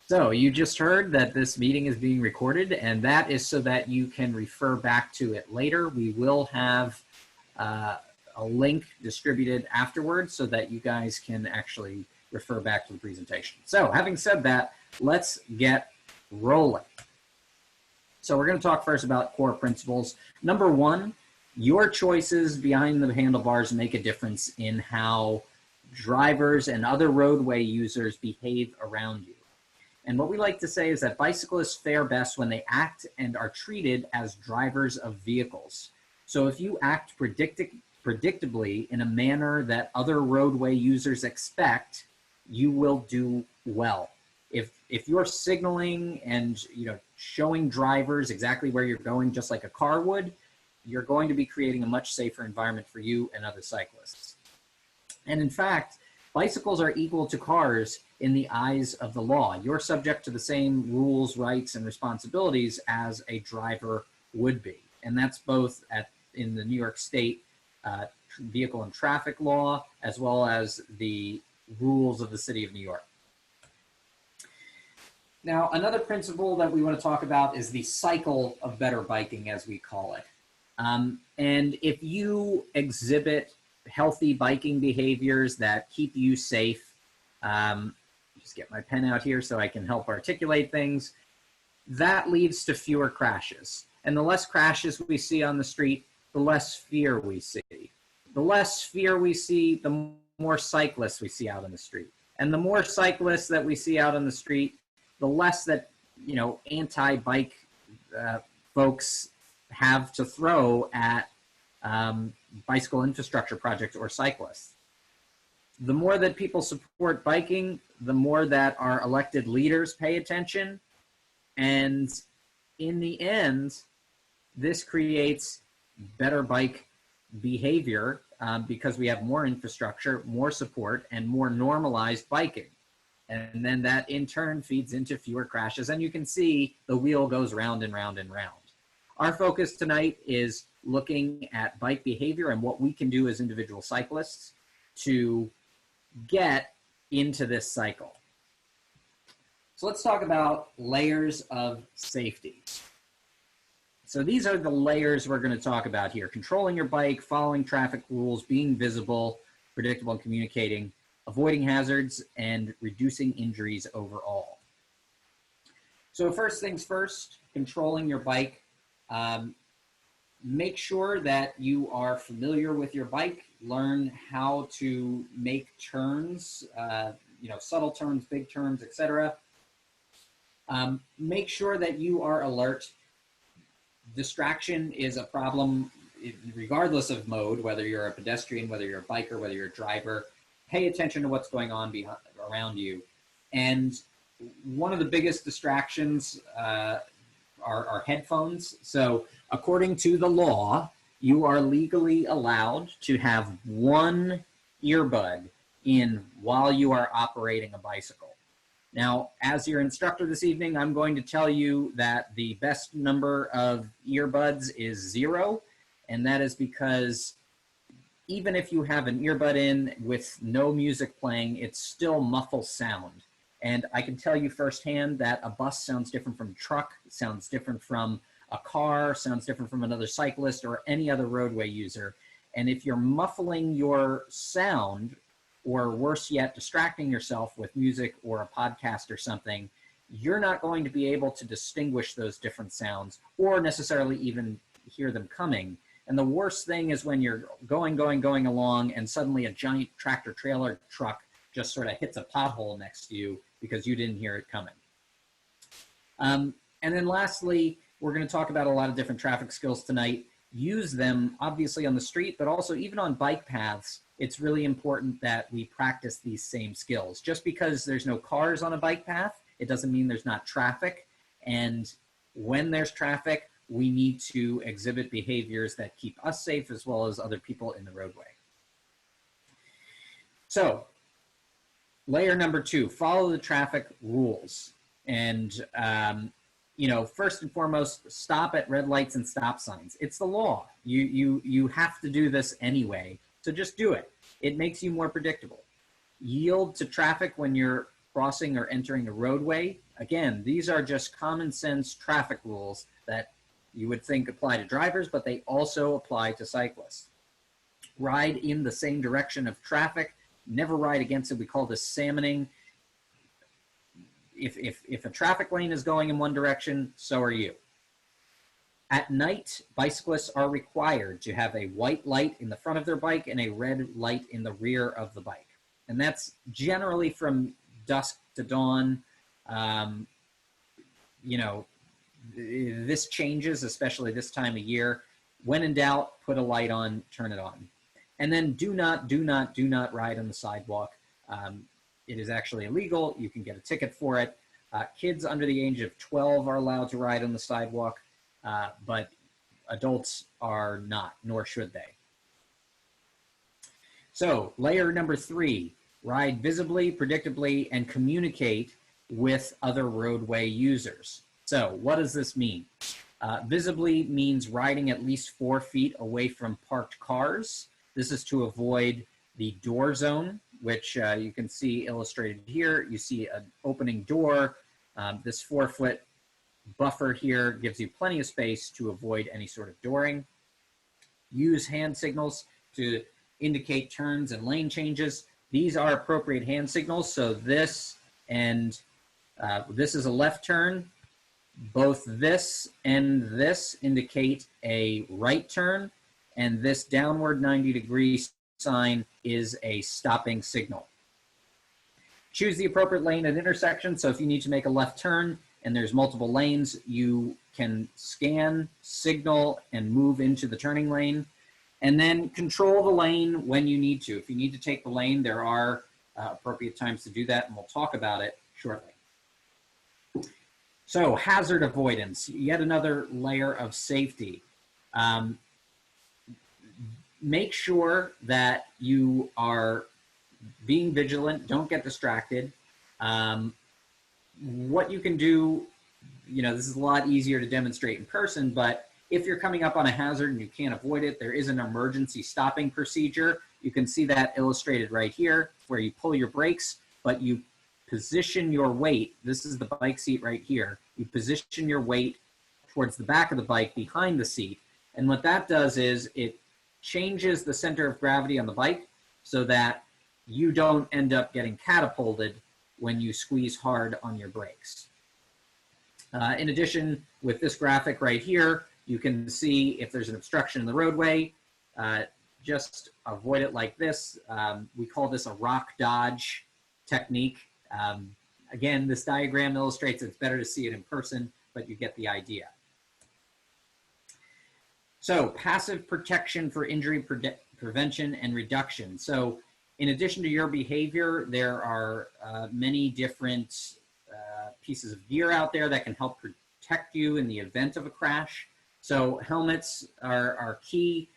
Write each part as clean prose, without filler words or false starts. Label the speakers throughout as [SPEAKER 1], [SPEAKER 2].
[SPEAKER 1] So you just heard that this meeting is being recorded, and that is so that you can refer back to it later. We will have a link distributed afterwards so that you guys can actually refer back to the presentation. So having said that, let's get rolling. So we're going to talk first about core principles. Number one, your choices behind the handlebars make a difference in how drivers and other roadway users behave around you. And what we like to say is that bicyclists fare best when they act and are treated as drivers of vehicles. So if you act predictably in a manner that other roadway users expect, you will do well. If you're signaling and showing drivers exactly where you're going, just like a car would, you're going to be creating a much safer environment for you and other cyclists. And in fact, bicycles are equal to cars in the eyes of the law. You're subject to the same rules, rights, and responsibilities as a driver would be. And that's both in the New York State vehicle and traffic law, as well as the rules of the city of New York. Now, another principle that we want to talk about is the cycle of better biking, as we call it. And if you exhibit healthy biking behaviors that keep you safe, just get my pen out here so I can help articulate things, that leads to fewer crashes. And the less crashes we see on the street, the less fear we see. The less fear we see, the more cyclists we see out on the street. And the more cyclists that we see out on the street, the less that, anti-bike folks have to throw at bicycle infrastructure projects or cyclists. The more that people support biking, the more that our elected leaders pay attention. And in the end, this creates better bike behavior because we have more infrastructure, more support, and more normalized biking. And then that in turn feeds into fewer crashes. And you can see the wheel goes round and round and round. Our focus tonight is looking at bike behavior and what we can do as individual cyclists to get into this cycle. So let's talk about layers of safety. So these are the layers we're going to talk about here: controlling your bike, following traffic rules, being visible, predictable, and communicating, avoiding hazards, and reducing injuries overall. So first things first, controlling your bike. Make sure that you are familiar with your bike. Learn how to make turns, subtle turns, big turns, etc. Make sure that you are alert. Distraction is a problem regardless of mode, whether you're a pedestrian, whether you're a biker, whether you're a driver. Pay attention to what's going on around you. And one of the biggest distractions are headphones. So according to the law, you are legally allowed to have one earbud in while you are operating a bicycle. Now, as your instructor this evening, I'm going to tell you that the best number of earbuds is 0, and that is because even if you have an earbud in with no music playing, it still muffles sound. And I can tell you firsthand that a bus sounds different from a truck, sounds different from a car, sounds different from another cyclist or any other roadway user. And if you're muffling your sound, or worse yet, distracting yourself with music or a podcast or something, you're not going to be able to distinguish those different sounds or necessarily even hear them coming. And the worst thing is when you're going along and suddenly a giant tractor trailer truck just sort of hits a pothole next to you because you didn't hear it coming. And then lastly, we're going to talk about a lot of different traffic skills tonight. Use them obviously on the street, but also even on bike paths. It's really important that we practice these same skills. Just because there's no cars on a bike path, it doesn't mean there's not traffic. And when there's traffic, we need to exhibit behaviors that keep us safe as well as other people in the roadway. So, layer number 2, follow the traffic rules. And, first and foremost, stop at red lights and stop signs. It's the law. You have to do this anyway. So just do it. It makes you more predictable. Yield to traffic when you're crossing or entering a roadway. Again, these are just common sense traffic rules that you would think apply to drivers, but they also apply to cyclists. Ride in the same direction of traffic, never ride against it. We call this salmoning. If a traffic lane is going in one direction, so are you. At night, bicyclists are required to have a white light in the front of their bike and a red light in the rear of the bike. And that's generally from dusk to dawn. You know, this changes, especially this time of year. When in doubt, put a light on, turn it on. And then do not ride on the sidewalk. It is actually illegal. You can get a ticket for it. Kids under the age of 12 are allowed to ride on the sidewalk, but adults are not, nor should they. So layer number 3, ride visibly, predictably, and communicate with other roadway users. So what does this mean? Visibly means riding at least 4 feet away from parked cars. This is to avoid the door zone, which you can see illustrated here. You see an opening door. This 4-foot buffer here gives you plenty of space to avoid any sort of dooring. Use hand signals to indicate turns and lane changes. These are appropriate hand signals. So this and this is a left turn. Both this and this indicate a right turn, and this downward 90-degree sign is a stopping signal. Choose the appropriate lane at intersection. So if you need to make a left turn and there's multiple lanes, you can scan, signal, and move into the turning lane. And then control the lane when you need to. If you need to take the lane, there are appropriate times to do that, and we'll talk about it shortly. So hazard avoidance, yet another layer of safety. Make sure that you are being vigilant, don't get distracted. What you can do, you know, this is a lot easier to demonstrate in person, but if you're coming up on a hazard and you can't avoid it, there is an emergency stopping procedure. You can see that illustrated right here, where you pull your brakes, but you position your weight. This is the bike seat right here. You position your weight towards the back of the bike behind the seat. And what that does is it changes the center of gravity on the bike so that you don't end up getting catapulted when you squeeze hard on your brakes. In addition, with this graphic right here, you can see if there's an obstruction in the roadway, just avoid it like this. We call this a rock dodge technique. Again, this diagram illustrates it's better to see it in person, but you get the idea. So passive protection for injury prevention and reduction. So in addition to your behavior, there are many different pieces of gear out there that can help protect you in the event of a crash. So helmets are key.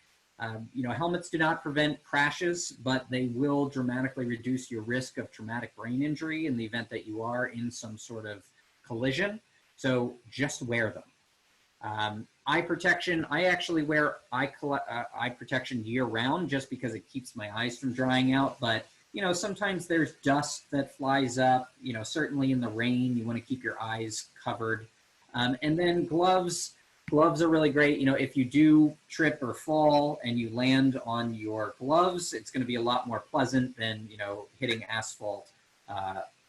[SPEAKER 1] You know, helmets do not prevent crashes, but they will dramatically reduce your risk of traumatic brain injury in the event that you are in some sort of collision. So just wear them. Eye protection, I actually wear eye protection year round just because it keeps my eyes from drying out. But, you know, sometimes there's dust that flies up, you know, certainly in the rain, you want to keep your eyes covered. And then gloves. Gloves are really great. You know, if you do trip or fall and you land on your gloves, it's going to be a lot more pleasant than, you know, hitting asphalt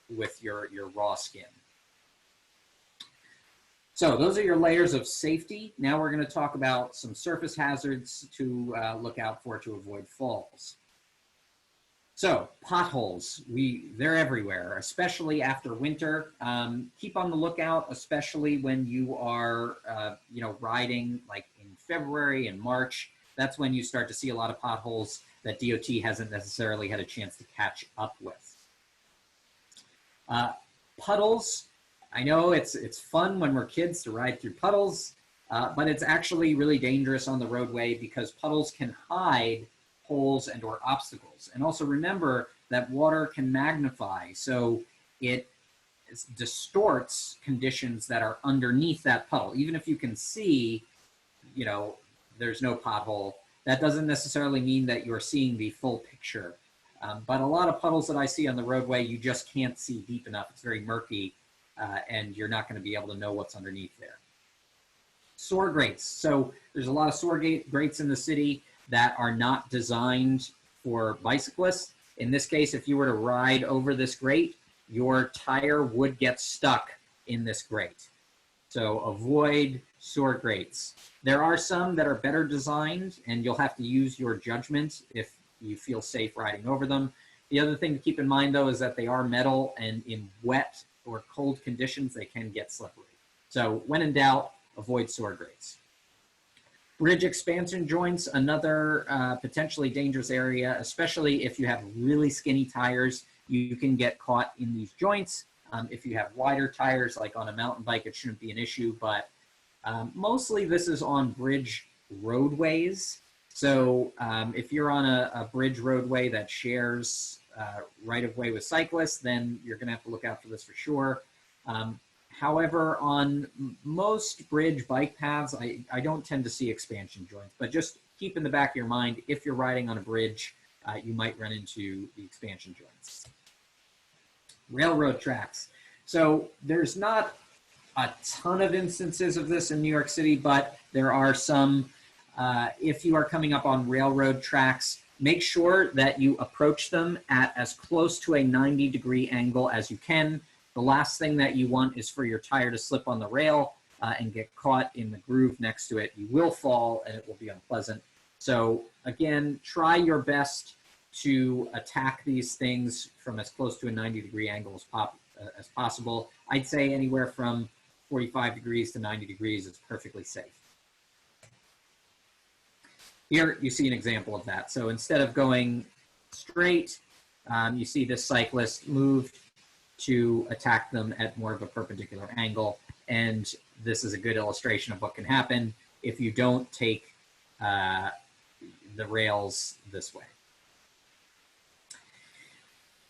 [SPEAKER 1] with your raw skin. So those are your layers of safety. Now we're going to talk about some surface hazards to look out for to avoid falls. So potholes, they're everywhere, especially after winter. Keep on the lookout, especially when you are, you know, riding like in February and March. That's when you start to see a lot of potholes that DOT hasn't necessarily had a chance to catch up with. Puddles, I know it's fun when we're kids to ride through puddles, but it's actually really dangerous on the roadway because puddles can hide holes and or obstacles. And also remember that water can magnify, so it distorts conditions that are underneath that puddle. Even if you can see, you know, there's no pothole, that doesn't necessarily mean that you're seeing the full picture. But a lot of puddles that I see on the roadway, you just can't see deep enough. It's very murky, and you're not going to be able to know what's underneath there. Sewer grates. So there's a lot of sewer grates in the city that are not designed for bicyclists. In this case, if you were to ride over this grate, your tire would get stuck in this grate. So avoid sewer grates. There are some that are better designed, and you'll have to use your judgment if you feel safe riding over them. The other thing to keep in mind, though, is that they are metal, and in wet or cold conditions, they can get slippery. So when in doubt, avoid sewer grates. Bridge expansion joints, another potentially dangerous area, especially if you have really skinny tires. You can get caught in these joints. If you have wider tires, like on a mountain bike, it shouldn't be an issue, but mostly this is on bridge roadways. So if you're on a bridge roadway that shares right-of-way with cyclists, then you're going to have to look out for this for sure. However, on most bridge bike paths, I don't tend to see expansion joints, but just keep in the back of your mind, if you're riding on a bridge, you might run into the expansion joints. Railroad tracks. So there's not a ton of instances of this in New York City, but there are some. If you are coming up on railroad tracks, make sure that you approach them at as close to a 90-degree angle as you can. The last thing that you want is for your tire to slip on the rail and get caught in the groove next to it. You will fall and it will be unpleasant. So again, try your best to attack these things from as close to a 90-degree angle as possible. I'd say anywhere from 45 degrees to 90 degrees is perfectly safe. Here you see an example of that. So instead of going straight, you see this cyclist moved to attack them at more of a perpendicular angle. And this is a good illustration of what can happen if you don't take the rails this way.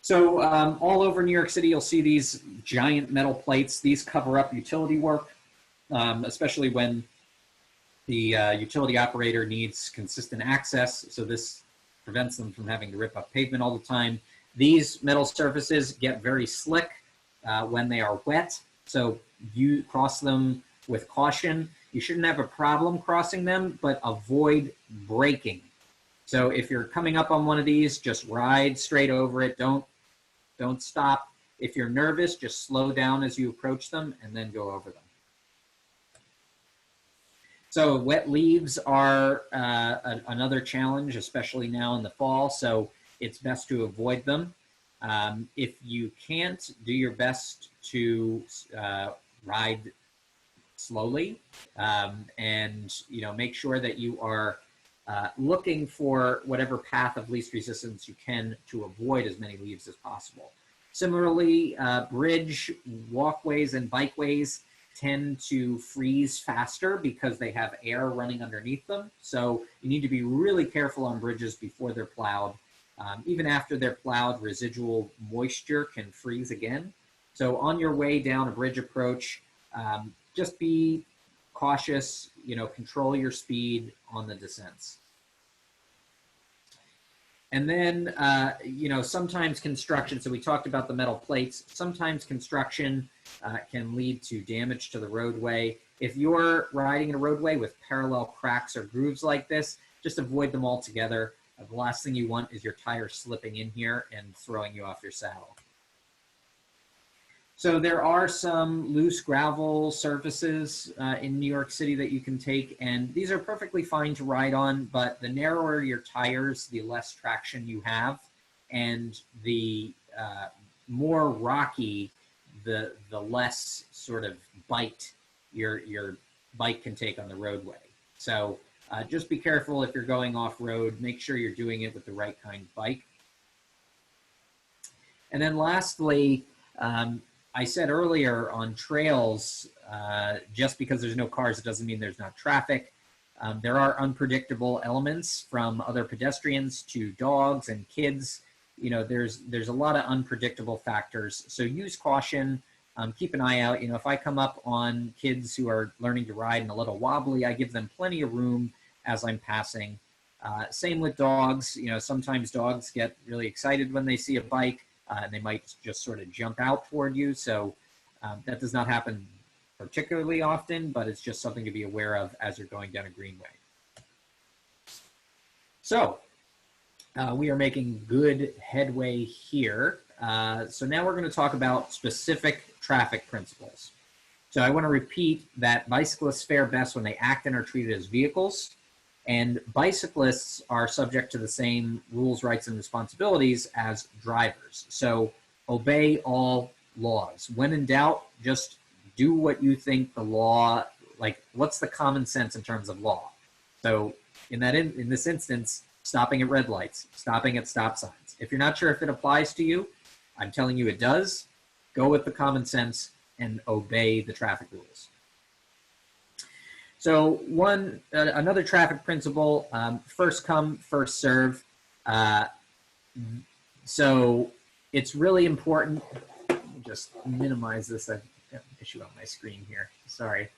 [SPEAKER 1] So all over New York City, you'll see these giant metal plates. These cover up utility work, especially when the utility operator needs consistent access. So this prevents them from having to rip up pavement all the time. These metal surfaces get very slick when they are wet. So you cross them with caution. You shouldn't have a problem crossing them, but avoid braking. So if you're coming up on one of these, just ride straight over it. Don't stop. If you're nervous, just slow down as you approach them and then go over them. So wet leaves are another challenge, especially now in the fall. So it's best to avoid them. If you can't, do your best to ride slowly, and make sure that you are looking for whatever path of least resistance you can to avoid as many leaves as possible. Similarly, bridge walkways and bikeways tend to freeze faster because they have air running underneath them. So you need to be really careful on bridges before they're plowed. Even after they're plowed, residual moisture can freeze again. So on your way down a bridge approach, just be cautious, control your speed on the descents. And then, sometimes construction, so we talked about the metal plates, sometimes construction can lead to damage to the roadway. If you're riding in a roadway with parallel cracks or grooves like this, just avoid them altogether. The last thing you want is your tire slipping in here and throwing you off your saddle. So there are some loose gravel surfaces in New York City that you can take, and these are perfectly fine to ride on, but the narrower your tires, the less traction you have, and the more rocky, the less sort of bite your bike can take on the roadway. So just be careful if you're going off-road. Make sure you're doing it with the right kind of bike. And then lastly, I said earlier on trails, just because there's no cars, it doesn't mean there's not traffic. There are unpredictable elements, from other pedestrians to dogs and kids. There's a lot of unpredictable factors. So use caution. Keep an eye out. If I come up on kids who are learning to ride and a little wobbly, I give them plenty of room as I'm passing. Same with dogs. You know, sometimes dogs get really excited when they see a bike, and they might just sort of jump out toward you. So that does not happen particularly often, but it's just something to be aware of as you're going down a greenway. So we are making good headway here. So now we're going to talk about specific traffic principles. So I want to repeat that bicyclists fare best when they act and are treated as vehicles, and bicyclists are subject to the same rules, rights, and responsibilities as drivers. So obey all laws. When in doubt, just do what you think the law, like what's the common sense in terms of law. So in this instance, stopping at red lights, stopping at stop signs. If you're not sure if it applies to you, I'm telling you it does. Go with the common sense and obey the traffic rules. So another traffic principle, first come, first serve. So it's really important. Let me just minimize this. I've got an issue on my screen here. Sorry.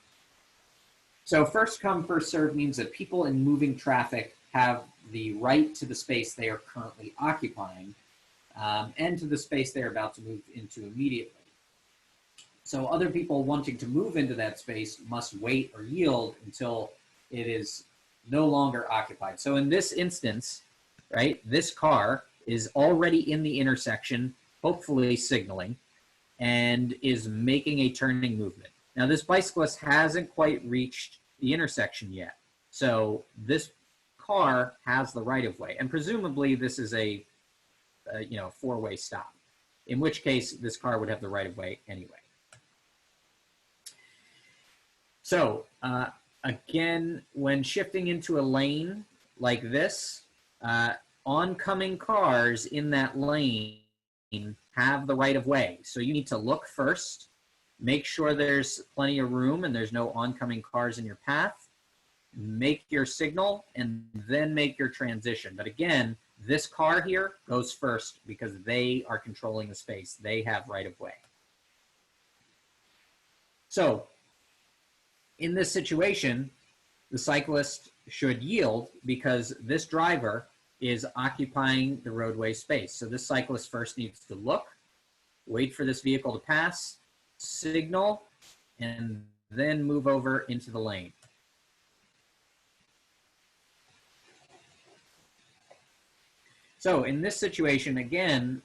[SPEAKER 1] So first come, first serve means that people in moving traffic have the right to the space they are currently occupying, and to the space they're about to move into immediately. So other people wanting to move into that space must wait or yield until it is no longer occupied. So in this instance, right, this car is already in the intersection, hopefully signaling, and is making a turning movement. Now this bicyclist hasn't quite reached the intersection yet. So this car has the right of way, and presumably this is a four-way stop, in which case this car would have the right of way anyway. So again, when shifting into a lane like this, oncoming cars in that lane have the right of way. So you need to look first, make sure there's plenty of room and there's no oncoming cars in your path, make your signal, and then make your transition. But again, this car here goes first because they are controlling the space. They have right of way. So in this situation, the cyclist should yield because this driver is occupying the roadway space. So this cyclist first needs to look, wait for this vehicle to pass, signal, and then move over into the lane. So in this situation, again,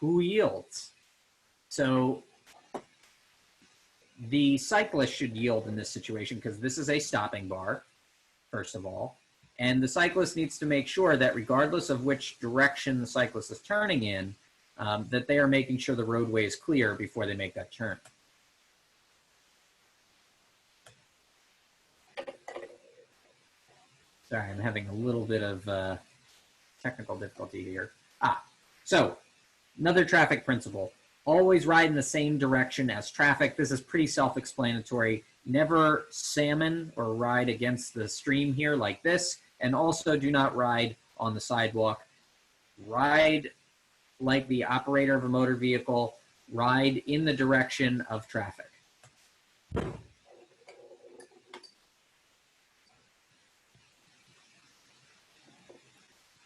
[SPEAKER 1] who yields? So the cyclist should yield in this situation because this is a stopping bar, first of all. And the cyclist needs to make sure that regardless of which direction the cyclist is turning in, that they are making sure the roadway is clear before they make that turn. Sorry, I'm having a little bit of technical difficulty here. So another traffic principle. Always ride in the same direction as traffic. This is pretty self-explanatory. Never salmon or ride against the stream here like this. And also do not ride on the sidewalk. Ride like the operator of a motor vehicle. Ride in the direction of traffic.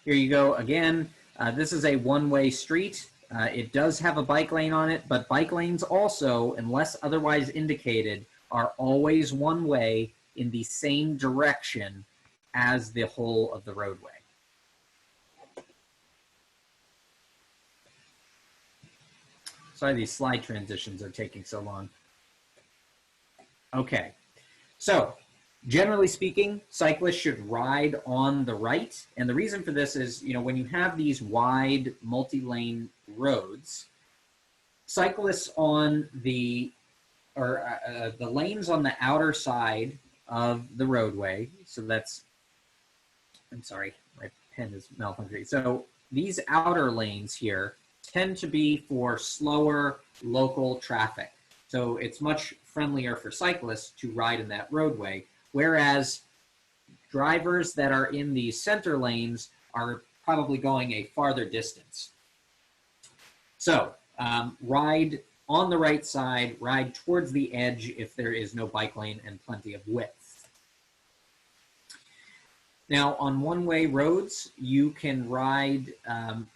[SPEAKER 1] Here you go again. This is a one-way street. It does have a bike lane on it, but bike lanes also, unless otherwise indicated, are always one way in the same direction as the whole of the roadway. Sorry, these slide transitions are taking so long. Okay, so generally speaking, cyclists should ride on the right. And the reason for this is, when you have these wide multi-lane roads, cyclists on the lanes on the outer side of the roadway, so that's, I'm sorry, my pen is malfunctioning. So these outer lanes here tend to be for slower local traffic. So it's much friendlier for cyclists to ride in that roadway, whereas drivers that are in the center lanes are probably going a farther distance. So ride on the right side, ride towards the edge if there is no bike lane and plenty of width. Now, on one-way roads, you can ride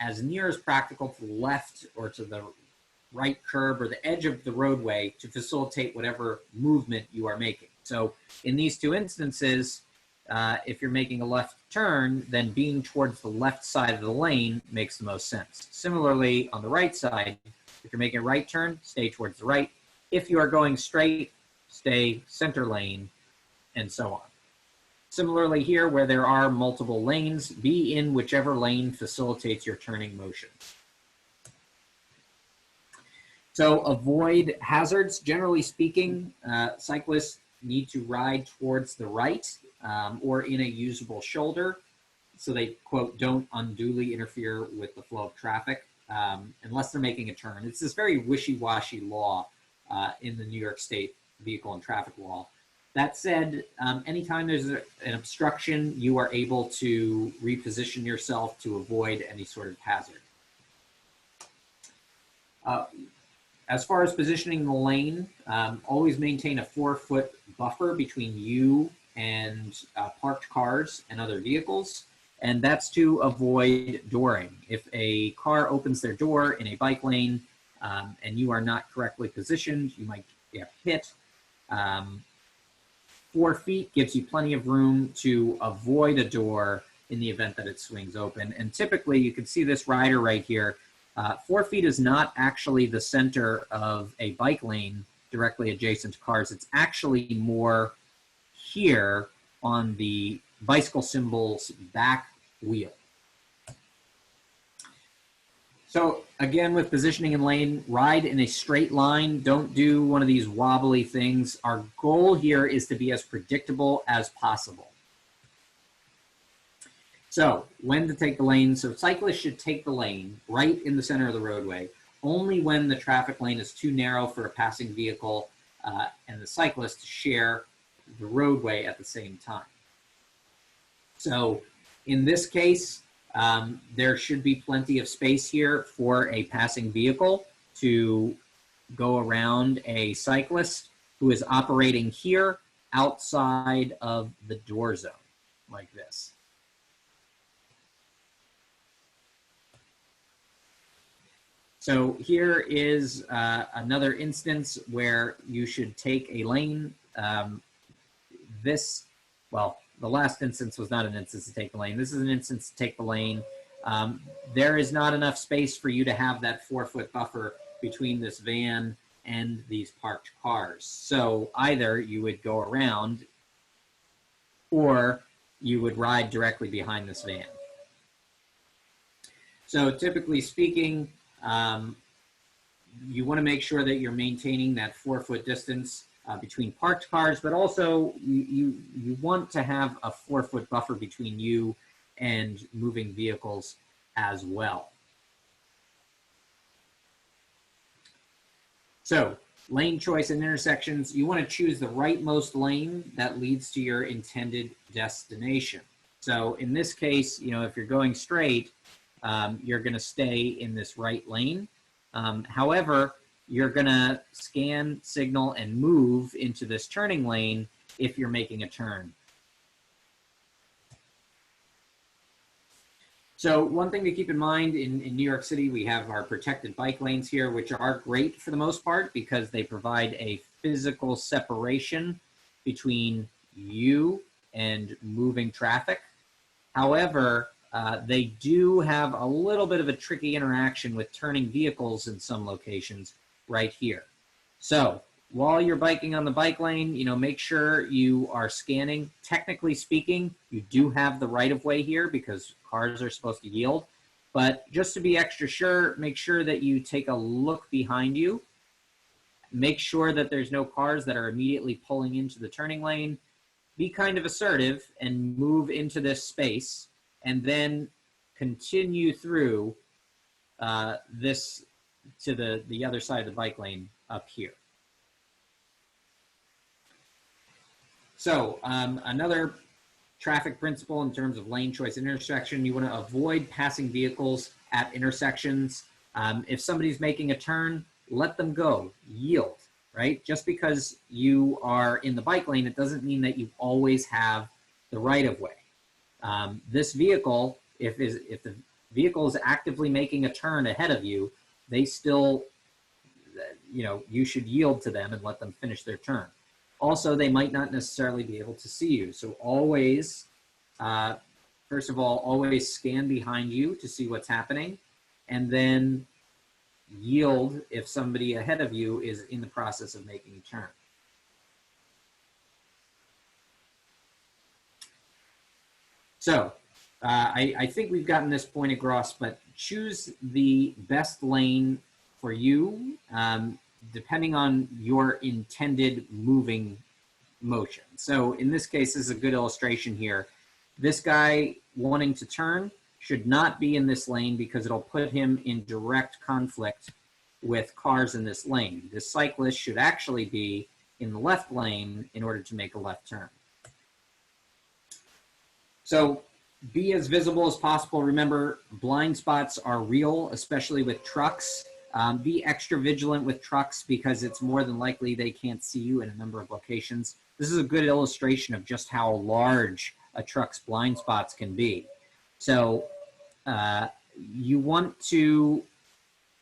[SPEAKER 1] as near as practical to the left or to the right curb or the edge of the roadway to facilitate whatever movement you are making. So in these two instances, if you're making a left turn, then being towards the left side of the lane makes the most sense. Similarly, on the right side, if you're making a right turn, stay towards the right. If you are going straight, stay center lane, and so on. Similarly here, where there are multiple lanes, be in whichever lane facilitates your turning motion. So avoid hazards. Generally speaking, cyclists need to ride towards the right or in a usable shoulder so they, quote, don't unduly interfere with the flow of traffic unless they're making a turn. It's this very wishy-washy law in the New York State vehicle and traffic law. That said, anytime there's an obstruction, you are able to reposition yourself to avoid any sort of hazard. As far as positioning the lane, always maintain a 4-foot buffer between you and parked cars and other vehicles, and that's to avoid dooring. If a car opens their door in a bike lane and you are not correctly positioned, you might get hit. 4 feet gives you plenty of room to avoid a door in the event that it swings open. And typically, you can see this rider right here. 4 feet is not actually the center of a bike lane directly adjacent to cars. It's actually more here on the bicycle symbol's back wheel. So again, with positioning in lane, ride in a straight line. Don't do one of these wobbly things. Our goal here is to be as predictable as possible. So when to take the lane. So cyclists should take the lane right in the center of the roadway, only when the traffic lane is too narrow for a passing vehicle and the cyclist to share the roadway at the same time. So in this case, there should be plenty of space here for a passing vehicle to go around a cyclist who is operating here outside of the door zone, like this. So here is another instance where you should take a lane. The last instance was not an instance to take the lane. This is an instance to take the lane. There is not enough space for you to have that 4-foot buffer between this van and these parked cars. So either you would go around or you would ride directly behind this van. So typically speaking, you want to make sure that you're maintaining that 4-foot distance between parked cars, but also you want to have a 4-foot buffer between you and moving vehicles as well. So lane choice in intersections, you want to choose the rightmost lane that leads to your intended destination. So in this case, if you're going straight, you're going to stay in this right lane. However, you're going to scan, signal, and move into this turning lane if you're making a turn. So one thing to keep in mind, in New York City, we have our protected bike lanes here, which are great for the most part because they provide a physical separation between you and moving traffic. However, they do have a little bit of a tricky interaction with turning vehicles in some locations right here. So while you're biking on the bike lane, make sure you are scanning. Technically speaking, you do have the right of way here because cars are supposed to yield. But just to be extra sure, make sure that you take a look behind you. Make sure that there's no cars that are immediately pulling into the turning lane. Be kind of assertive and move into this space, and then continue through this to the other side of the bike lane up here. So another traffic principle in terms of lane choice intersection, you want to avoid passing vehicles at intersections. If somebody's making a turn, let them go, yield, right? Just because you are in the bike lane, it doesn't mean that you always have the right of way. This vehicle, if the vehicle is actively making a turn ahead of you, they still, you should yield to them and let them finish their turn. Also, they might not necessarily be able to see you. So always, first of all, always scan behind you to see what's happening, and then yield if somebody ahead of you is in the process of making a turn. So I think we've gotten this point across, but choose the best lane for you, depending on your intended moving motion. So in this case, this is a good illustration here. This guy wanting to turn should not be in this lane because it'll put him in direct conflict with cars in this lane. This cyclist should actually be in the left lane in order to make a left turn. So be as visible as possible. Remember, blind spots are real, especially with trucks. Be extra vigilant with trucks because it's more than likely they can't see you in a number of locations. This is a good illustration of just how large a truck's blind spots can be. So you want to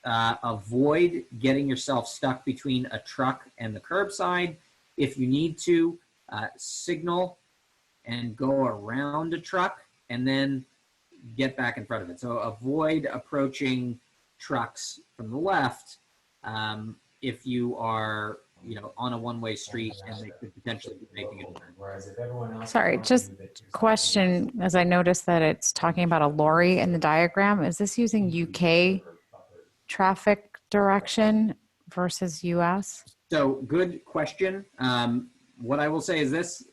[SPEAKER 1] avoid getting yourself stuck between a truck and the curbside. If you need to, signal and go around a truck and then get back in front of it. So avoid approaching trucks from the left if you are, on a one-way street and they could potentially be making a turn.
[SPEAKER 2] Sorry, just question, as I noticed that it's talking about a lorry in the diagram. Is this using UK traffic direction versus US?
[SPEAKER 1] So good question. What I will say is this,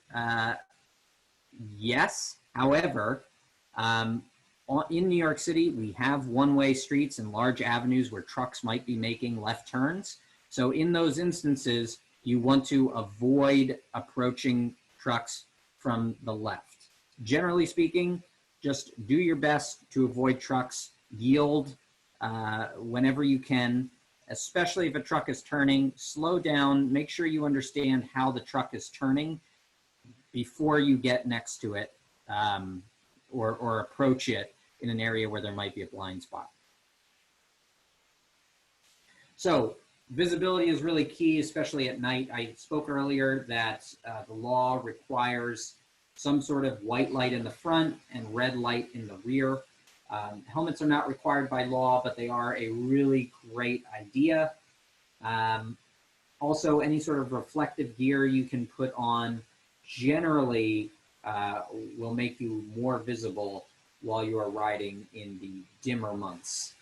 [SPEAKER 1] yes. However, in New York City, we have one-way streets and large avenues where trucks might be making left turns. So in those instances, you want to avoid approaching trucks from the left. Generally speaking, just do your best to avoid trucks, yield whenever you can, especially if a truck is turning. Slow down, make sure you understand how the truck is turning before you get next to it or approach it in an area where there might be a blind spot. So visibility is really key, especially at night. I spoke earlier that the law requires some sort of white light in the front and red light in the rear. Helmets are not required by law, but they are a really great idea. Also, any sort of reflective gear you can put on generally will make you more visible while you are riding in the dimmer months.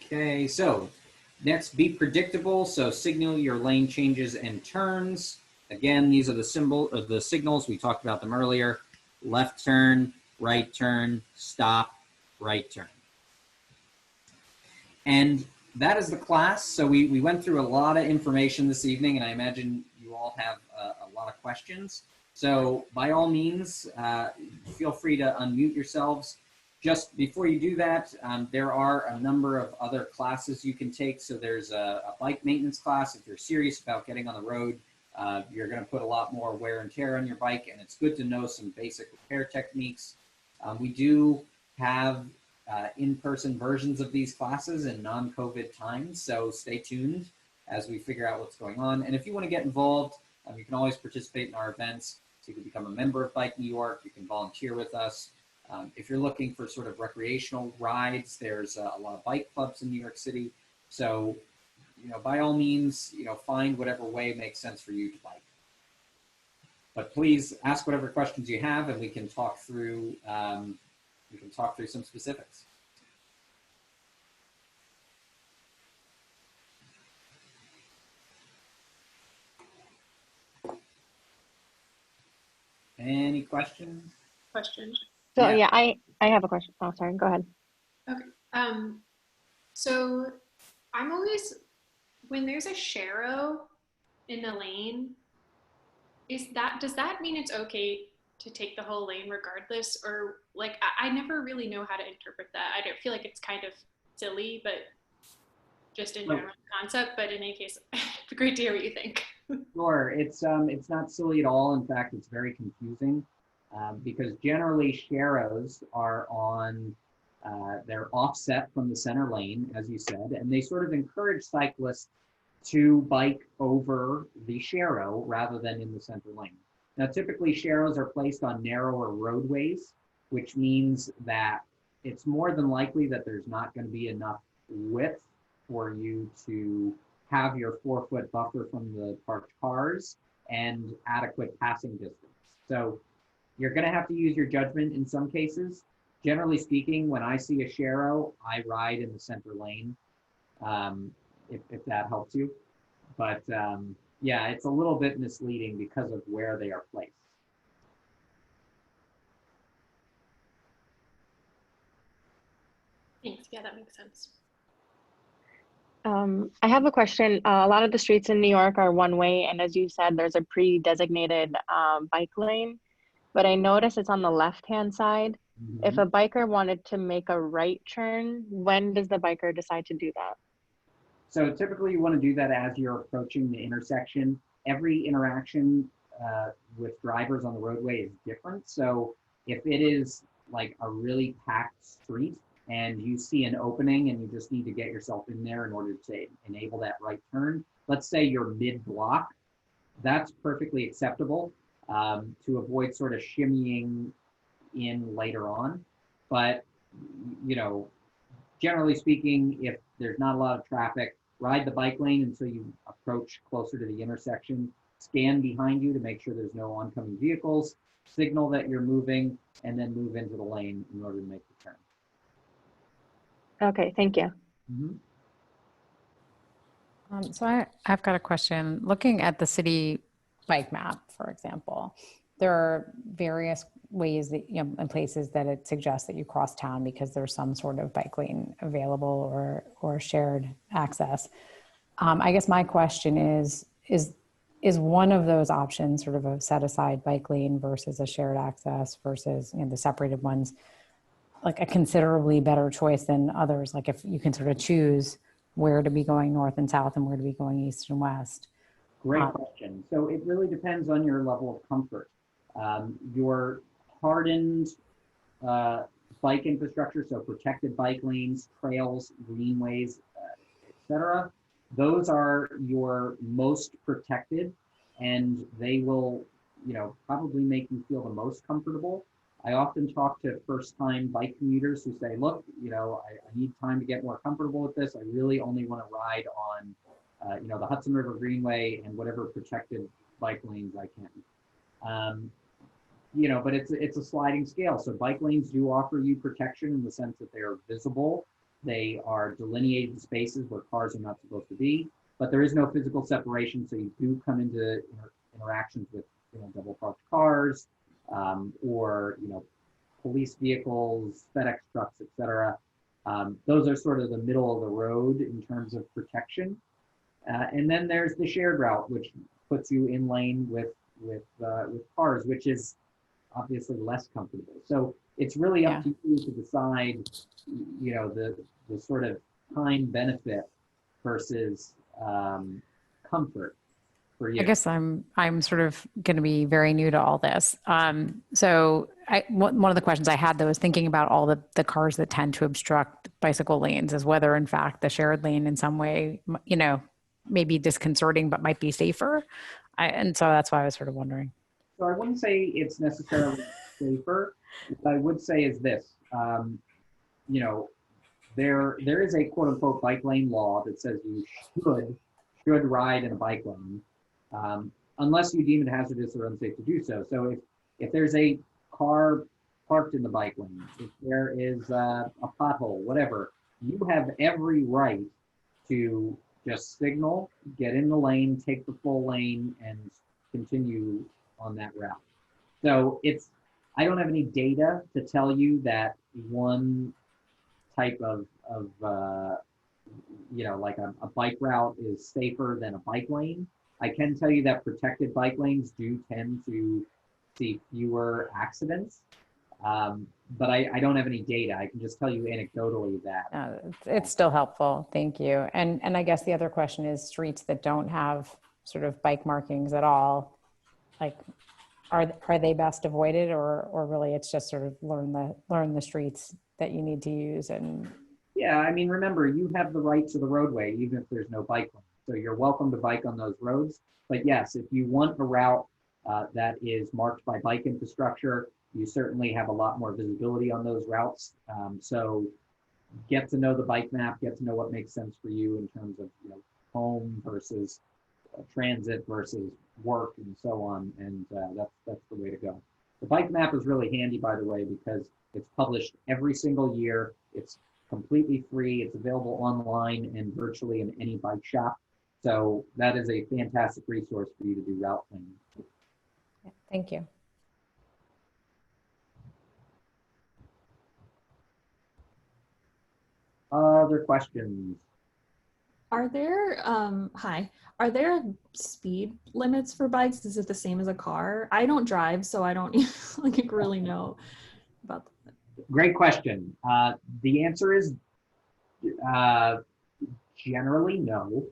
[SPEAKER 1] Okay, so next, be predictable. So signal your lane changes and turns. Again, these are the signals. We talked about them earlier. Left turn, stop, right turn. And that is the class. So we went through a lot of information this evening, and I imagine you all have a lot of questions. So by all means, feel free to unmute yourselves. Just before you do that, there are a number of other classes you can take. So there's a bike maintenance class. If you're serious about getting on the road, you're going to put a lot more wear and tear on your bike, and it's good to know some basic repair techniques. We do have in-person versions of these classes in non-COVID times, so stay tuned as we figure out what's going on. And if you want to get involved, you can always participate in our events. So you can become a member of Bike New York. You can volunteer with us. If you're looking for sort of recreational rides, there's a lot of bike clubs in New York City. So, by all means, find whatever way makes sense for you to bike. But please ask whatever questions you have, and we can talk through some specifics. Any questions?
[SPEAKER 3] So yeah, I have a question. Oh, sorry. Go ahead.
[SPEAKER 4] Okay. So I'm always, when there's a sharrow in a lane, does that mean it's okay to take the whole lane regardless? Or I never really know how to interpret that. I don't feel like it's kind of silly, but just in general concept, but in any case, it'd be great to hear what you think.
[SPEAKER 1] Sure, it's not silly at all. In fact, it's very confusing because generally sharrows are on, they're offset from the center lane, as you said, and they sort of encourage cyclists to bike over the sharrow rather than in the center lane. Now, typically sharrows are placed on narrower roadways, which means that it's more than likely that there's not going to be enough width for you to have your 4-foot buffer from the parked cars and adequate passing distance. So you're going to have to use your judgment in some cases. Generally speaking, when I see a sharrow, I ride in the center lane, if that helps you. But yeah, it's a little bit misleading because of where they are placed.
[SPEAKER 4] Thanks. Yeah, that makes sense.
[SPEAKER 3] I have a question. A lot of the streets in New York are one way, and as you said, there's a pre-designated bike lane, but I noticed it's on the left-hand side.
[SPEAKER 1] Mm-hmm.
[SPEAKER 3] If a biker wanted to make a right turn, when does the biker decide to do that?
[SPEAKER 1] So typically you want to do that as you're approaching the intersection. Every interaction with drivers on the roadway is different. So if it is like a really packed street and you see an opening and you just need to get yourself in there in order to enable that right turn, let's say you're mid-block, that's perfectly acceptable to avoid sort of shimmying in later on. But, you know, generally speaking, if there's not a lot of traffic, ride the bike lane until you approach closer to the intersection, scan behind you to make sure there's no oncoming vehicles, signal that you're moving, and then move into the lane in order to make the turn.
[SPEAKER 3] Okay, thank you.
[SPEAKER 1] Mm-hmm.
[SPEAKER 2] So I've got a question. Looking at the city bike map, for example, there are various ways that, you know, in places that it suggests that you cross town because there's some sort of bike lane available or shared access. I guess my question is one of those options sort of a set aside bike lane versus a shared access versus, you know, the separated ones, like a considerably better choice than others? Like if you can sort of choose where to be going north and south and where to be going east and west.
[SPEAKER 1] Great question. So it really depends on your level of comfort. Your hardened bike infrastructure, so protected bike lanes, trails, greenways, etc. Those are your most protected, and they will, you know, probably make you feel the most comfortable. I often talk to first-time bike commuters who say, look, you know, I need time to get more comfortable with this. I really only want to ride on, you know, the Hudson River Greenway and whatever protected bike lanes I can. You know, but it's a sliding scale. So bike lanes do offer you protection in the sense that they are visible. They are delineated spaces where cars are not supposed to be, but there is no physical separation. So you do come into interactions with, you know, double parked cars, or, you know, police vehicles, FedEx trucks, etc. Those are sort of the middle of the road in terms of protection. And then there's the shared route, which puts you in lane with cars, which is obviously less comfortable. So it's really up to you to decide, you know, the sort of time benefit versus comfort for you.
[SPEAKER 2] I guess I'm sort of going to be very new to all this. So one of the questions I had though is thinking about all the cars that tend to obstruct bicycle lanes is whether in fact the shared lane in some way, you know, may be disconcerting but might be safer. And so that's why I was sort of wondering.
[SPEAKER 1] So I wouldn't say it's necessarily safer. What I would say is this, you know, there is a quote unquote bike lane law that says you should ride in a bike lane, unless you deem it hazardous or unsafe to do so. So if there's a car parked in the bike lane, if there is a pothole, whatever, you have every right to just signal, get in the lane, take the full lane, and continue on that route. So I don't have any data to tell you that one type of you know, like a bike route is safer than a bike lane. I can tell you that protected bike lanes do tend to see fewer accidents. but I don't have any data. I can just tell you anecdotally that.
[SPEAKER 2] It's still helpful. Thank you. And I guess the other question is streets that don't have sort of bike markings at all, like are they best avoided, or really it's just sort of learn the streets that you need to use? And
[SPEAKER 1] Yeah, I mean, remember, you have the right to the roadway, even if there's no bike lane. So you're welcome to bike on those roads. But yes, if you want a route that is marked by bike infrastructure, you certainly have a lot more visibility on those routes. So get to know the bike map, get to know what makes sense for you in terms of home versus transit versus work and so on. And that's the way to go. The bike map is really handy, by the way, because it's published every single year. It's completely free. It's available online and virtually in any bike shop. So that is a fantastic resource for you to do route planning.
[SPEAKER 2] yeah, thank you.
[SPEAKER 1] Other questions?
[SPEAKER 5] Are there, are there speed limits for bikes? Is it the same as a car? I don't drive, so I don't like really know about that.
[SPEAKER 1] Great question. The answer is generally no.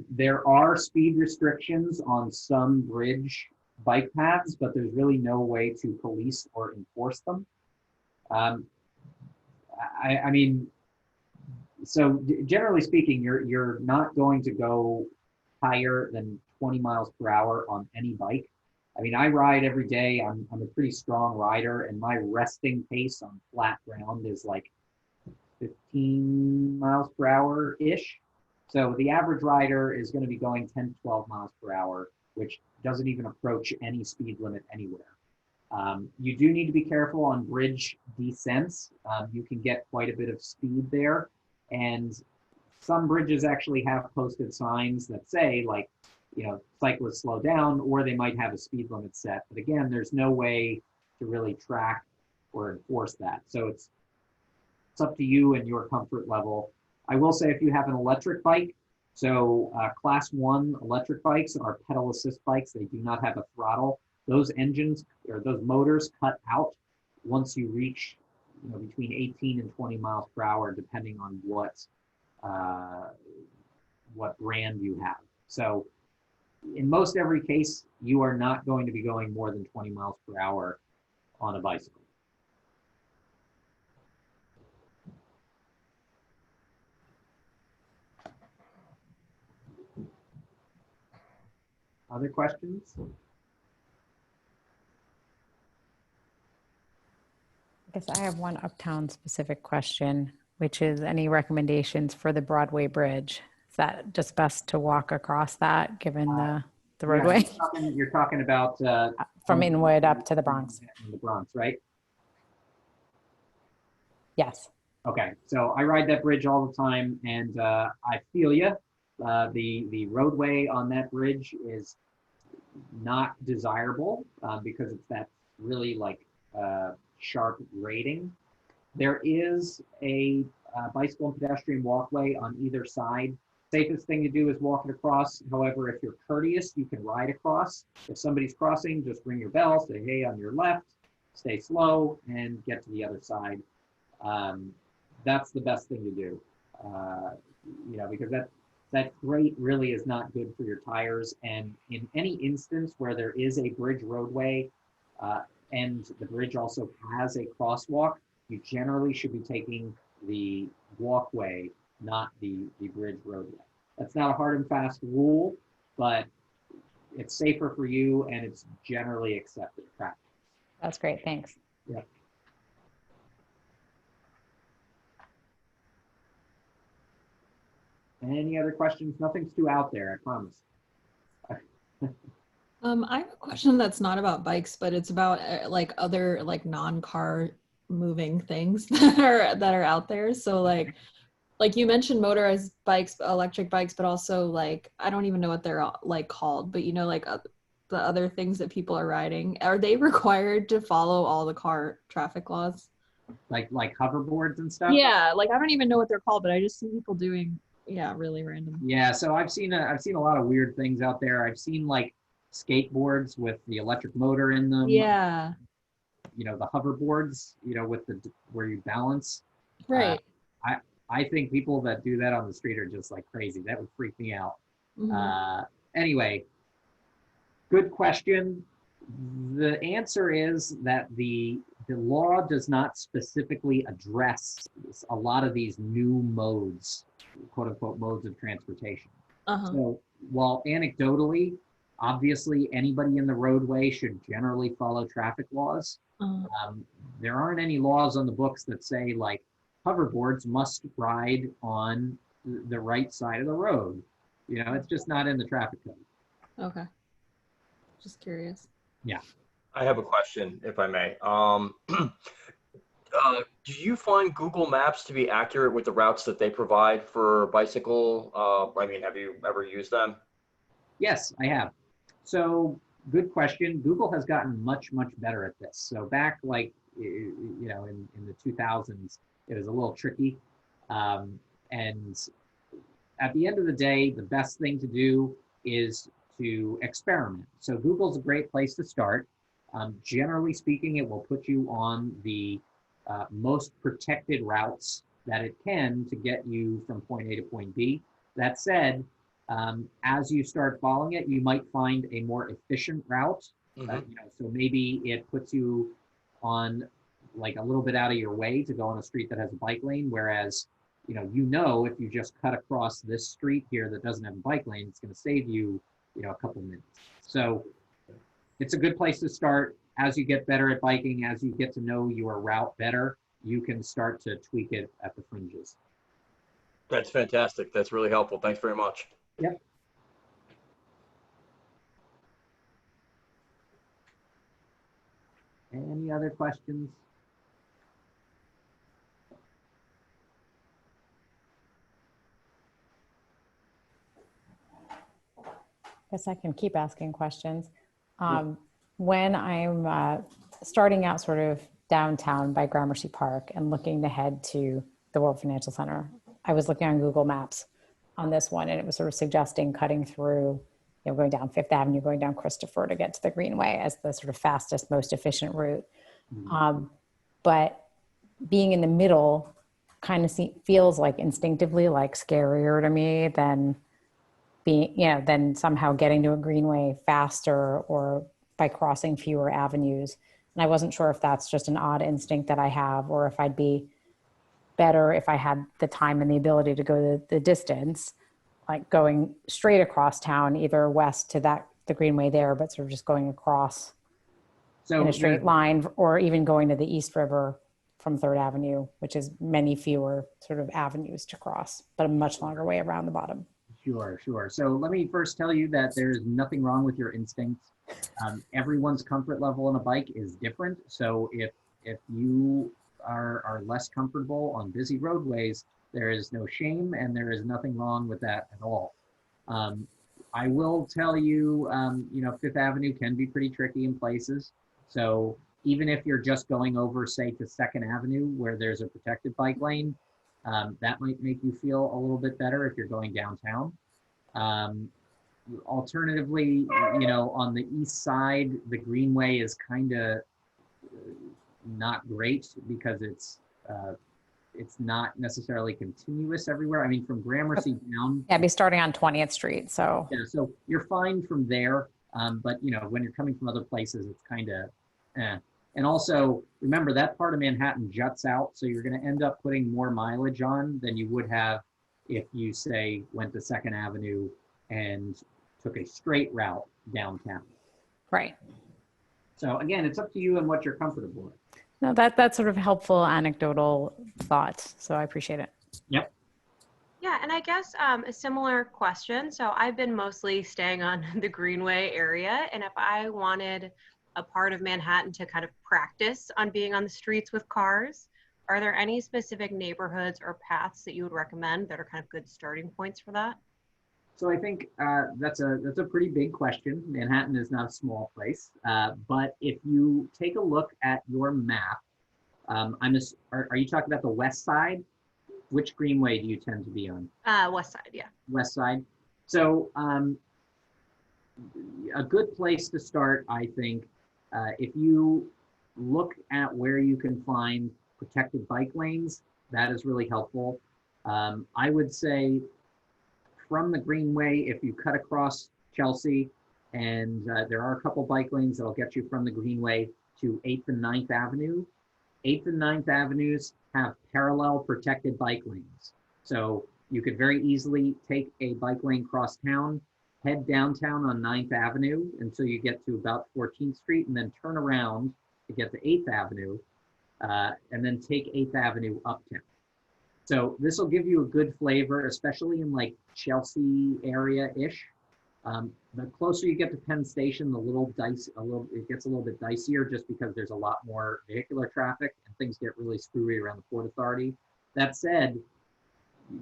[SPEAKER 1] There are speed restrictions on some bridge bike paths, but there's really no way to police or enforce them. I mean, so generally speaking, you're not going to go higher than 20 miles per hour on any bike. I mean, I ride every day. I'm a pretty strong rider, and my resting pace on flat ground is like 15 miles per hour-ish. So the average rider is going to be going 10 to 12 miles per hour, which doesn't even approach any speed limit anywhere. You do need to be careful on bridge descents. You can get quite a bit of speed there. And some bridges actually have posted signs that say, like, cyclists slow down, or they might have a speed limit set. But again, there's no way to really track or enforce that. So it's up to you and your comfort level. I will say, if you have an electric bike, so class 1 electric bikes are pedal assist bikes. They do not have a throttle. Those engines or those motors cut out once you reach between 18 and 20 miles per hour, depending on what brand you have. So in most every case, you are not going to be going more than 20 miles per hour on a bicycle. Other questions?
[SPEAKER 2] I guess I have one uptown specific question, which is any recommendations for the Broadway Bridge? Is that just best to walk across that given the roadway?
[SPEAKER 1] Yeah, you're talking about
[SPEAKER 2] from Inwood up to the Bronx.
[SPEAKER 1] In the Bronx, right?
[SPEAKER 2] Yes.
[SPEAKER 1] Okay, so I ride that bridge all the time, and I feel you. The roadway on that bridge is not desirable because it's that really sharp grading. There is a bicycle and pedestrian walkway on either side. Safest thing to do is walk it across. However, if you're courteous, you can ride across. If somebody's crossing, just ring your bell, say, hey, on your left, stay slow, and get to the other side. That's the best thing to do, because that grate really is not good for your tires. And in any instance where there is a bridge roadway and the bridge also has a crosswalk, you generally should be taking the walkway, not the bridge roadway. That's not a hard and fast rule, but it's safer for you and it's generally accepted practice.
[SPEAKER 2] That's great. Thanks.
[SPEAKER 1] Yeah. Any other questions? Nothing's too out there, I promise.
[SPEAKER 5] I have a question that's not about bikes, but it's about other non-car moving things that are out there. So like you mentioned motorized bikes, electric bikes, but also I don't even know what they're called, but the other things that people are riding, are they required to follow all the car traffic laws?
[SPEAKER 1] Like hoverboards and stuff?
[SPEAKER 5] Yeah, I don't even know what they're called, but I just see people doing really random.
[SPEAKER 1] Yeah, so I've seen a lot of weird things out there. I've seen skateboards with the electric motor in them.
[SPEAKER 5] Yeah.
[SPEAKER 1] the hoverboards, with where you balance.
[SPEAKER 5] Right.
[SPEAKER 1] I think people that do that on the street are just like crazy. That would freak me out.
[SPEAKER 5] Mhm.
[SPEAKER 1] Anyway, good question. The answer is that the law does not specifically address a lot of these new modes, quote unquote, modes of transportation.
[SPEAKER 5] Uh-huh.
[SPEAKER 1] So while anecdotally, obviously anybody in the roadway should generally follow traffic laws, there aren't any laws on the books that say like hoverboards must ride on the right side of the road. It's just not in the traffic code.
[SPEAKER 5] Okay. Just curious.
[SPEAKER 1] Yeah.
[SPEAKER 6] I have a question, if I may. Do you find Google Maps to be accurate with the routes that they provide for bicycle? I mean, have you ever used them?
[SPEAKER 1] Yes, I have. So good question. Google has gotten much, much better at this. So back like, in the 2000s, it was a little tricky. And at the end of the day, the best thing to do is to experiment. So Google's a great place to start. Generally speaking, it will put you on the most protected routes that it can to get you from point A to point B. That said, as you start following it, you might find a more efficient route. So maybe it puts you on like a little bit out of your way to go on a street that has a bike lane, whereas if you just cut across this street here that doesn't have a bike lane, it's going to save you a couple minutes. So it's a good place to start. As you get better at biking, as you get to know your route better, you can start to tweak it at the fringes.
[SPEAKER 6] That's fantastic. That's really helpful. Thanks very much.
[SPEAKER 1] Yep. Any other questions?
[SPEAKER 2] Guess I can keep asking questions. When I'm starting out sort of downtown by Gramercy Park and looking to head to the World Financial Center, I was looking on Google Maps on this one, and it was sort of suggesting cutting through, going down Fifth Avenue, going down Christopher to get to the Greenway as the sort of fastest, most efficient route. But being in the middle kind of feels like instinctively like scarier to me than than somehow getting to a Greenway faster or by crossing fewer avenues. And I wasn't sure if that's just an odd instinct that I have, or if I'd be better if I had the time and the ability to go the distance, like going straight across town, either west to the Greenway there, but sort of just going across in a straight line, or even going to the East River from 3rd Avenue, which is many fewer sort of avenues to cross, but a much longer way around the bottom.
[SPEAKER 1] Sure. So let me first tell you that there's nothing wrong with your instincts. Everyone's comfort level on a bike is different. So if you are less comfortable on busy roadways, there is no shame and there is nothing wrong with that at all. I will tell you, Fifth Avenue can be pretty tricky in places. So even if you're just going over, say, to 2nd Avenue where there's a protected bike lane, that might make you feel a little bit better if you're going downtown. Alternatively, on the east side, the Greenway is kind of not great because it's not necessarily continuous everywhere. I mean, from Gramercy down.
[SPEAKER 2] Yeah, I'd be starting on 20th Street. So
[SPEAKER 1] yeah, so you're fine from there. But when you're coming from other places, it's kind of And also, remember that part of Manhattan juts out, so you're going to end up putting more mileage on than you would have if you, say, went to 2nd Avenue and took a straight route downtown.
[SPEAKER 2] Right.
[SPEAKER 1] So again, it's up to you and what you're comfortable with.
[SPEAKER 2] No, that's sort of helpful anecdotal thought. So I appreciate it.
[SPEAKER 1] Yep.
[SPEAKER 7] Yeah, and I guess a similar question. So I've been mostly staying on the Greenway area, and if I wanted a part of Manhattan to kind of practice on being on the streets with cars, are there any specific neighborhoods or paths that you would recommend that are kind of good starting points for that?
[SPEAKER 1] So I think that's a pretty big question. Manhattan is not a small place, but if you take a look at your map, are you talking about the west side? Which Greenway do you tend to be on?
[SPEAKER 7] West side, yeah.
[SPEAKER 1] West side. So a good place to start, I think, if you look at where you can find protected bike lanes. That is really helpful. I would say from the Greenway, if you cut across Chelsea, and there are a couple bike lanes that'll get you from the Greenway to 8th and 9th Avenue. 8th and 9th Avenues have parallel protected bike lanes. So you could very easily take a bike lane cross town, head downtown on 9th Avenue until you get to about 14th Street, and then turn around to get to 8th Avenue, and then take 8th Avenue uptown. So this will give you a good flavor, especially in like Chelsea area-ish. The closer you get to Penn Station, it gets a little bit dicier just because there's a lot more vehicular traffic and things get really screwy around the Port Authority. That said,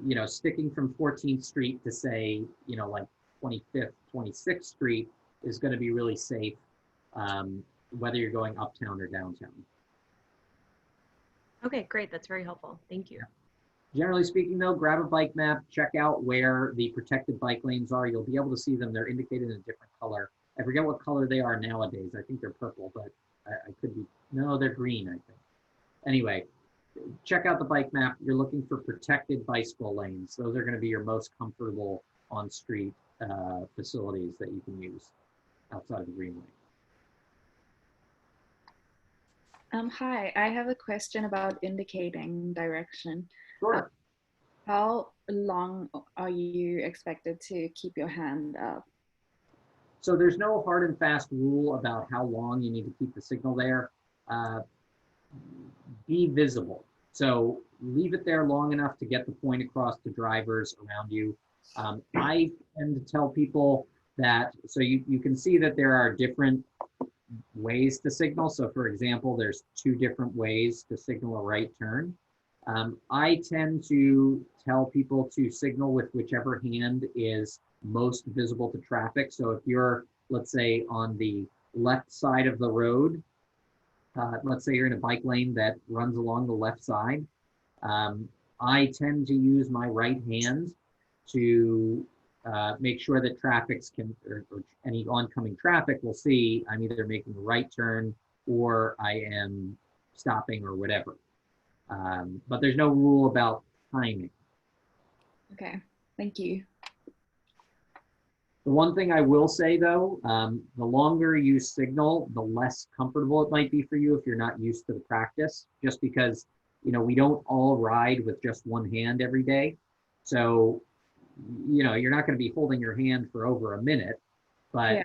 [SPEAKER 1] you know, sticking from 14th Street to say, you know, like 25th, 26th Street is going to be really safe, whether you're going uptown or downtown.
[SPEAKER 7] Okay, great. That's very helpful. Thank you.
[SPEAKER 1] Generally speaking though, grab a bike map, check out where the protected bike lanes are. You'll be able to see them. They're indicated in a different color. I forget what color they are nowadays. I think they're purple, but I could be, no, they're green, I think. Anyway, check out the bike map. You're looking for protected bicycle lanes. Those are going to be your most comfortable on-street facilities that you can use outside of the Greenway.
[SPEAKER 8] Hi, I have a question about indicating direction.
[SPEAKER 1] Sure.
[SPEAKER 8] How long are you expected to keep your hand up?
[SPEAKER 1] So there's no hard and fast rule about how long you need to keep the signal there. Be visible. So leave it there long enough to get the point across to drivers around you. I tend to tell people that, so you can see that there are different ways to signal. So for example, there's 2 different ways to signal a right turn. I tend to tell people to signal with whichever hand is most visible to traffic. So if you're, let's say, on the left side of the road, let's say you're in a bike lane that runs along the left side, I tend to use my right hand to make sure that or any oncoming traffic will see I'm either making a right turn or I am stopping or whatever. But there's no rule about timing.
[SPEAKER 8] Okay, thank you.
[SPEAKER 1] The one thing I will say though, the longer you signal, the less comfortable it might be for you if you're not used to the practice, just because, you know, we don't all ride with just one hand every day. So, you know, you're not going to be holding your hand for over a minute, but yeah,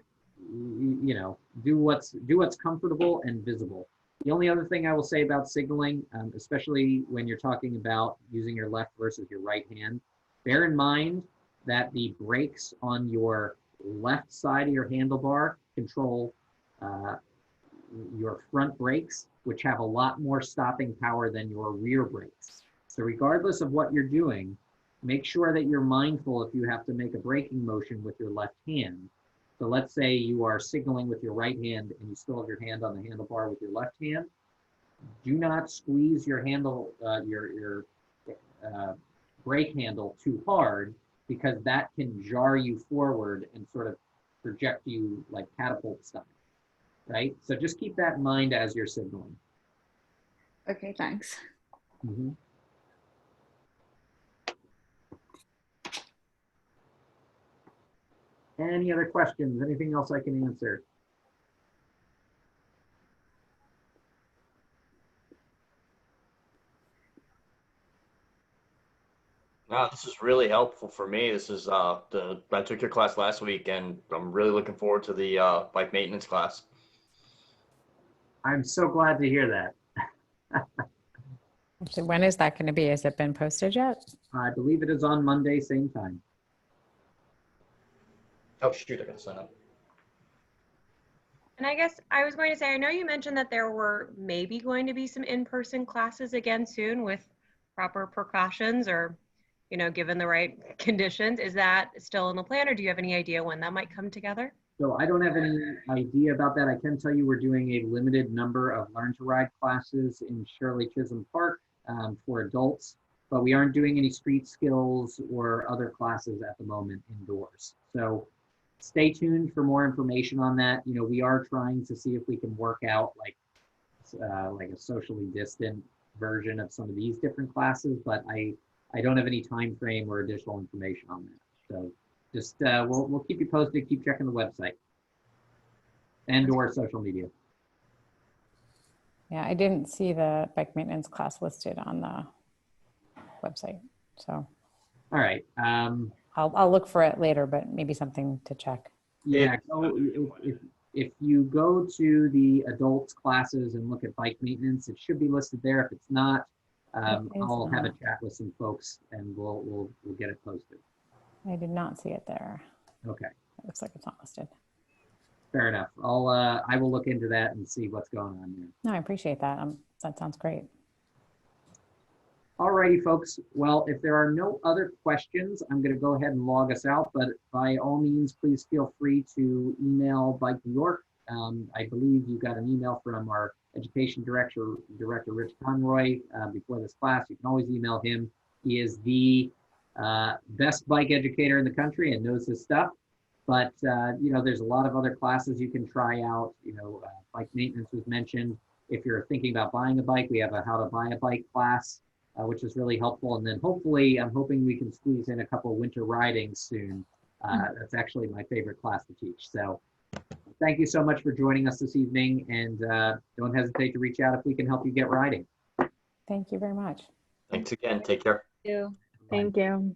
[SPEAKER 1] you know, do what's comfortable and visible. The only other thing I will say about signaling, especially when you're talking about using your left versus your right hand, bear in mind that the brakes on your left side of your handlebar control your front brakes, which have a lot more stopping power than your rear brakes. So regardless of what you're doing, make sure that you're mindful if you have to make a braking motion with your left hand. So let's say you are signaling with your right hand and you still have your hand on the handlebar with your left hand. Do not squeeze your handle, your brake handle too hard, because that can jar you forward and sort of project you like catapult style, right? So just keep that in mind as you're signaling.
[SPEAKER 8] Okay, thanks.
[SPEAKER 1] Mm-hmm. Any other questions? Anything else I can answer?
[SPEAKER 6] Wow, this is really helpful for me. This is I took your class last week, and I'm really looking forward to the bike maintenance class.
[SPEAKER 1] I'm so glad to hear that.
[SPEAKER 2] So when is that going to be? Has it been posted yet?
[SPEAKER 1] I believe it is on Monday, same time.
[SPEAKER 6] Oh shoot, I gotta sign up.
[SPEAKER 7] And I guess I was going to say, I know you mentioned that there were maybe going to be some in-person classes again soon with proper precautions, or, you know, given the right conditions. Is that still in the plan, or do you have any idea when that might come together?
[SPEAKER 1] So I don't have any idea about that. I can tell you we're doing a limited number of Learn to Ride classes in Shirley Chisholm Park for adults, but we aren't doing any street skills or other classes at the moment indoors. So stay tuned for more information on that. You know, we are trying to see if we can work out like like a socially distant version of some of these different classes, but I don't have any time frame or additional information on that. So just we'll keep you posted. Keep checking the website and or social media.
[SPEAKER 2] Yeah, I didn't see the bike maintenance class listed on the website, so
[SPEAKER 1] All right.
[SPEAKER 2] I'll look for it later, but maybe something to check.
[SPEAKER 1] Yeah. If you go to the adults classes and look at bike maintenance, it should be listed there. If it's not, I'll have a chat with some folks and we'll get it posted.
[SPEAKER 2] I did not see it there.
[SPEAKER 1] Okay.
[SPEAKER 2] It looks like it's not listed.
[SPEAKER 1] Fair enough. I will look into that and see what's going on there.
[SPEAKER 2] No, I appreciate that. That sounds great.
[SPEAKER 1] Alrighty, folks. Well, if there are no other questions, I'm going to go ahead and log us out. But by all means, please feel free to email Bike New York. I believe you got an email from our education director, Rich Conroy, before this class. You can always email him. He is the best bike educator in the country and knows his stuff. But you know, there's a lot of other classes you can try out. You know, bike maintenance was mentioned. If you're thinking about buying a bike, we have a how to buy a bike class, which is really helpful. And then hopefully, I'm hoping we can squeeze in a couple of winter ridings soon. That's actually my favorite class to teach. So thank you so much for joining us this evening. And don't hesitate to reach out if we can help you get riding.
[SPEAKER 2] Thank you very much.
[SPEAKER 6] Thanks again. Take care.
[SPEAKER 3] Thank you.